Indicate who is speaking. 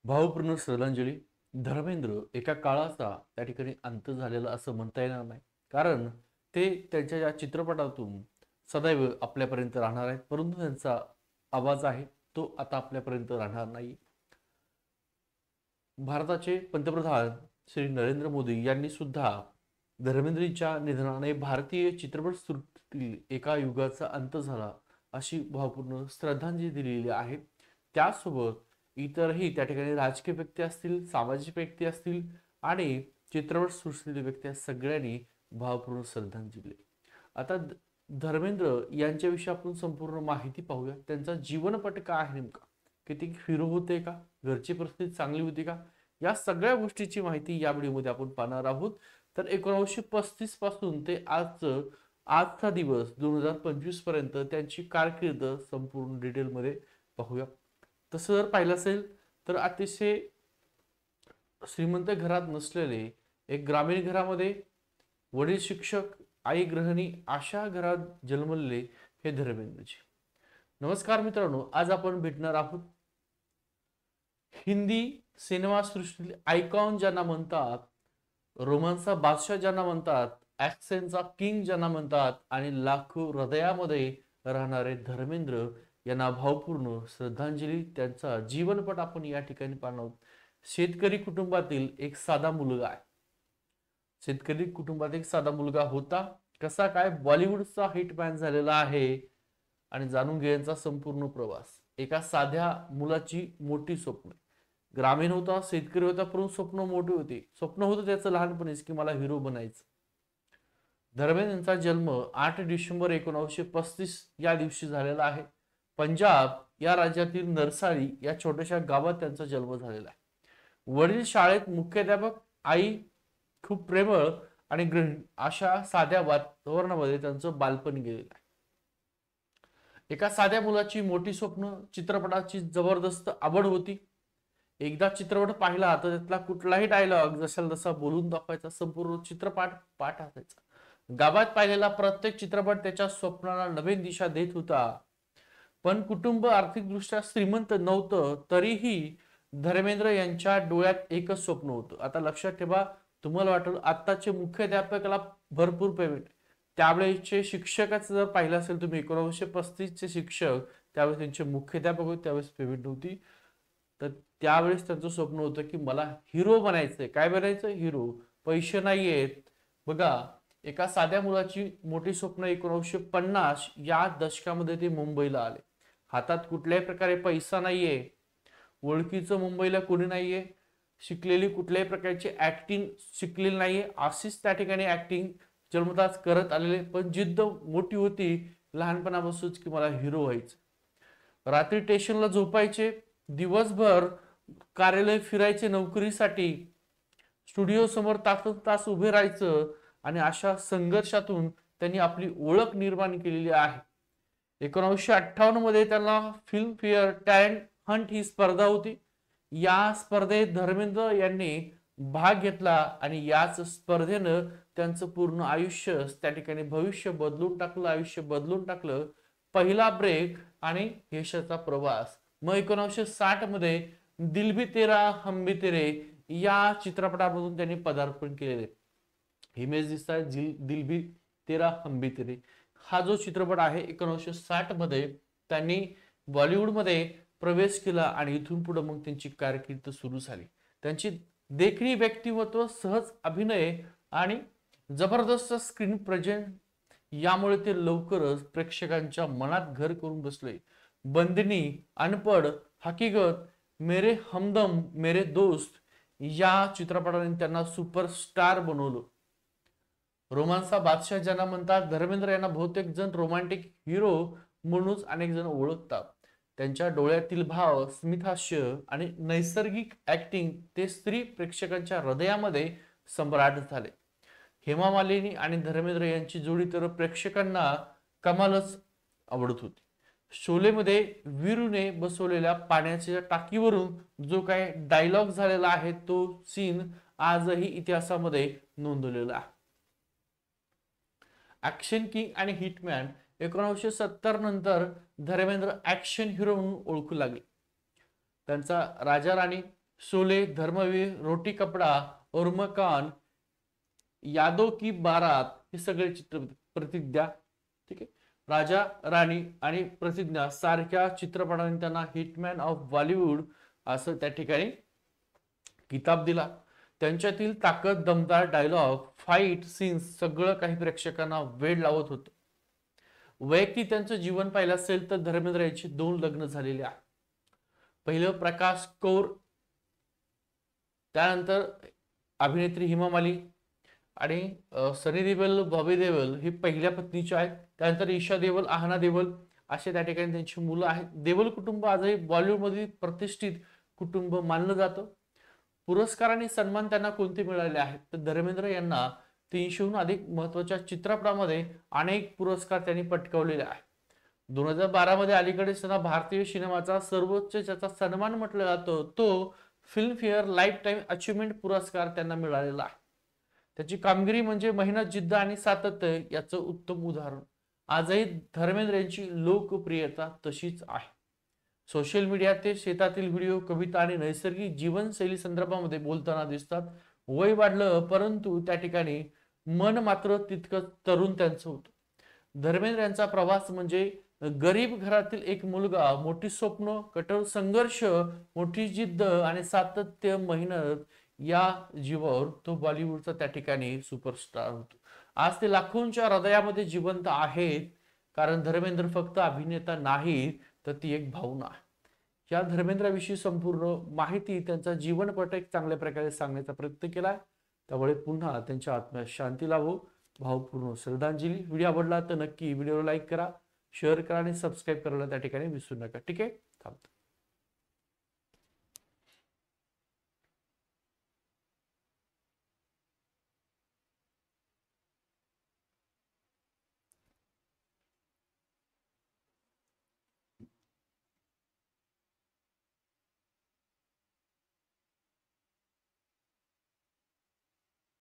Speaker 1: भावपूर्ण श्रद्धांजली. धर्मेंद्र एका काळाचा त्या ठिकाणी अंत झालेला असं म्हणता येणार नाही, कारण ते त्यांच्या या चित्रपटातून सदैव आपल्यापर्यंत राहणार आहेत, परंतु त्यांचा आवाज आहे तो आता आपल्यापर्यंत राहणार नाही. भारताचे पंतप्रधान श्री नरेंद्र मोदी यांनी सुद्धा धर्मेंद्रच्या निधनाने भारतीय चित्रपट सृष्टीतील एका युगाचा अंत झाला अशी भावपूर्ण श्रद्धांजली दिलेली आहे. त्यासोबत इतरही त्या ठिकाणी राजकीय व्यक्ती असतील, सामाजिक व्यक्ती असतील आणि चित्रपट सृष्टीतील व्यक्ती सगळ्यांनी भावपूर्ण श्रद्धांजली दिली. आता धर्मेंद्र यांच्याविषयी आपण संपूर्ण माहिती पाहूया. त्यांचा जीवनपट काय आहे नेमका, किती हिरो होते का, घरची परिस्थिती चांगली होती का, या सगळ्या गोष्टीची माहिती या व्हिडिओमध्ये आपण पाहणार आहोत. तर 1935 पासून ते आजचा दिवस 2025 पर्यंत त्यांची कारकीर्द संपूर्ण डिटेलमध्ये पाहूया. तसं जर पाहिलं असेल तर अतिशय श्रीमंत घरात नसलेले, एक ग्रामीण घरामध्ये वडील शिक्षक, आई गृहिणी अशा घरात जन्मलेले हे धर्मेंद्रजी. नमस्कार मित्रांनो, आज आपण भेटणार आहोत हिंदी सिनेमा सृष्टीतील आयकॉन ज्यांना म्हणतात, रोमांसचा बादशाह ज्यांना म्हणतात, ऍक्शनचा किंग ज्यांना म्हणतात आणि लाखो हृदयामध्ये राहणारे धर्मेंद्र यांना भावपूर्ण श्रद्धांजली. त्यांचा जीवनपट आपण या ठिकाणी पाहणार आहोत. शेतकरी कुटुंबातील एक साधा मुलगा आहे. शेतकरी कुटुंबात एक साधा मुलगा होता. कसा काय बॉलिवूडचा हिटमॅन झालेला आहे आणि जाणून घ्यायचा संपूर्ण प्रवास. एका साध्या मुलाची मोठी स्वप्न. ग्रामीण होता, शेतकरी होता, परंतु स्वप्न मोठे होते. स्वप्न होतं त्याचं लहानपणीच की मला हिरो बनायचं. धर्मेंद्र यांचा जन्म 8 डिसेंबर 1935 या दिवशी झालेला आहे. पंजाब या राज्यातील नरसाळी या छोट्याशा गावात त्यांचा जन्म झालेला आहे. वडील शाळेत मुख्याध्यापक, आई खूप प्रेमळ आणि गृहिणी अशा साध्या वातावरणामध्ये त्यांचं बालपण गेलेलं आहे. एका साध्या मुलाची मोठी स्वप्न. चित्रपटाची जबरदस्त आवड होती. एकदा चित्रपट पाहिला तर त्यातला कुठलाही डायलॉग जशाला तसा बोलून दाखवायचा, संपूर्ण चित्रपट पाठ असायचा. गावात पाहिलेला प्रत्येक चित्रपट त्याच्या स्वप्नाला नवीन दिशा देत होता. पण कुटुंब आर्थिकदृष्ट्या श्रीमंत नव्हतं, तरीही धर्मेंद्र यांच्या डोळ्यात एकच स्वप्न होतं. आता लक्षात ठेवा, तुम्हाला वाटेल आत्ताचे मुख्याध्यापकाला भरपूर पेमेंट, त्यावेळेचे शिक्षकाचं जर पाहिलं असेल तुम्ही, 1935 चे शिक्षक त्यावेळेस त्यांचे मुख्याध्यापक होते, त्यावेळेस पेमेंट नव्हती. तर त्यावेळेस त्यांचं स्वप्न होतं की मला हिरो बनायचंय. काय बनायचं? हिरो. पैसे नाहीयेत. बघा, एका साध्या मुलाची मोठी स्वप्न. 1950 या दशकामध्ये ते मुंबईला आले. हातात कुठल्याही प्रकारे पैसा नाहीये, ओळखीचं मुंबईला कोणी नाहीये, शिकलेली कुठल्याही प्रकारची ऍक्टिंग शिकलेली नाहीये, अशीच त्या ठिकाणी ऍक्टिंग जन्मताच करत आलेले. पण जिद्द मोठी होती लहानपणापासूनच की मला हिरो व्हायचं. रात्री स्टेशनला झोपायचे, दिवसभर कार्यालय फिरायचे नोकरीसाठी, स्टुडिओ समोर तास उभे राहायचं आणि अशा संघर्षातून त्यांनी आपली ओळख निर्माण केलेली आहे. 1958 मध्ये त्यांना फिल्म फेअर टॅलेंट हंट ही स्पर्धा होती. या स्पर्धेत धर्मेंद्र यांनी भाग घेतला आणि याच स्पर्धेनं त्यांचं पूर्ण आयुष्य, त्या ठिकाणी भविष्य बदलून टाकलं, आयुष्य बदलून टाकलं. पहिला ब्रेक आणि यशाचा प्रवास. मग 1960 मध्ये दिल भी तेरा हम भी तेरे या चित्रपटामधून त्यांनी पदार्पण केलेले. इमेज दिसत आहे, दिल भी तेरा हम भी तेरे हा जो चित्रपट आहे 1960 मध्ये त्यांनी बॉलिवूडमध्ये प्रवेश केला आणि इथून पुढे मग त्यांची कारकीर्द सुरू झाली. त्यांची देखणी व्यक्तिमत्व, सहज अभिनय आणि जबरदस्त स्क्रीन प्रेझेंट यामुळे ते लवकरच प्रेक्षकांच्या मनात घर करून बसले. बंदिनी, अनपढ, हकीकत, मेरे हमदम मेरे दोस्त या चित्रपटाने त्यांना सुपरस्टार बनवलं. रोमांसचा बादशाह ज्यांना म्हणतात, धर्मेंद्र यांना बहुतेक जण रोमॅन्टिक हिरो म्हणूनच अनेक जण ओळखतात. त्यांच्या डोळ्यातील भाव, स्मितहास्य आणि नैसर्गिक ऍक्टिंग ते स्त्री प्रेक्षकांच्या हृदयामध्ये सम्राट झाले. हेमा मालिनी आणि धर्मेंद्र यांची जोडी तर प्रेक्षकांना कमालच आवडत होती. शोलेमध्ये वीरूने बसवलेल्या पाण्याच्या टाकीवरून जो काही डायलॉग झालेला आहे तो सीन आजही इतिहासामध्ये नोंदवलेला आहे. ऍक्शन किंग आणि हिटमॅन 1970 नंतर धर्मेंद्र ऍक्शन हिरो म्हणून ओळखू लागले. त्यांचा राजा राणी, शोले, धर्मवीर, रोटी कपडा, और मकान, यादों की बारात हे सगळे चित्रपट, प्रतिज्ञा, ठीक आहे, राजा राणी आणि प्रतिज्ञा सारख्या चित्रपटांनी त्यांना हिटमॅन ऑफ बॉलिवूड असं त्या ठिकाणी किताब दिला. त्यांच्यातील ताकद, दमदार डायलॉग, फाईट सीन्स सगळं काही प्रेक्षकांना वेड लावत होतं. वैयक्तिक त्यांचं जीवन पाहिलं असेल तर धर्मेंद्र यांची 2 लग्न झालेली आहे. पहिलं प्रकाश कौर, त्यानंतर अभिनेत्री हेमा मालिनी आणि सनी देओल, बॉबी देओल ही पहिल्या पत्नीचे आहेत. त्यानंतर ईशा देओल, आहना देओल असे त्या ठिकाणी त्यांची मुलं आहेत. देओल कुटुंब आजही बॉलिवूडमधील प्रतिष्ठित कुटुंब मानलं जातं. पुरस्कार आणि सन्मान त्यांना कोणते मिळाले आहेत तर धर्मेंद्र यांना 300हून अधिक महत्वाच्या चित्रपटामध्ये अनेक पुरस्कार त्यांनी पटकावलेले आहेत. 2012 मध्ये अलीकडेच त्यांना भारतीय सिनेमाचा सर्वोच्च ज्याचा सन्मान म्हटलं जातं तो फिल्मफेअर लाईफ टाईम अचिव्हमेंट पुरस्कार त्यांना मिळालेला आहे. त्याची कामगिरी म्हणजे मेहनत, जिद्द आणि सातत्य याचं उत्तम उदाहरण. आजही धर्मेंद्र यांची लोकप्रियता तशीच आहे. सोशल मीडियात ते शेतातील व्हिडिओ, कविता आणि नैसर्गिक जीवनशैली संदर्भामध्ये बोलताना दिसतात. वय वाढलं परंतु त्या ठिकाणी मन मात्र तितकं तरुण त्यांचं होतं. धर्मेंद्र यांचा प्रवास म्हणजे गरीब घरातील एक मुलगा, मोठी स्वप्न, कठोर संघर्ष, मोठी जिद्द आणि सातत्य, मेहनत या जीवावर तो बॉलिवूडचा त्या ठिकाणी सुपरस्टार होतो. आज ते लाखोंच्या हृदयामध्ये जिवंत आहेत, कारण धर्मेंद्र फक्त अभिनेता नाही तर ती एक भावना आहे. या धर्मेंद्राविषयी संपूर्ण माहिती, त्यांचा जीवनपट एक चांगल्या प्रकारे सांगण्याचा प्रयत्न केलाय. त्यामुळे पुन्हा त्यांच्या आत्म्यास शांती लाभो. भावपूर्ण श्रद्धांजली. व्हिडिओ आवडला तर नक्की व्हिडिओला लाईक करा, शेअर करा आणि सबस्क्राईब करायला त्या ठिकाणी विसरू नका. ठीक आहे, थांबतो.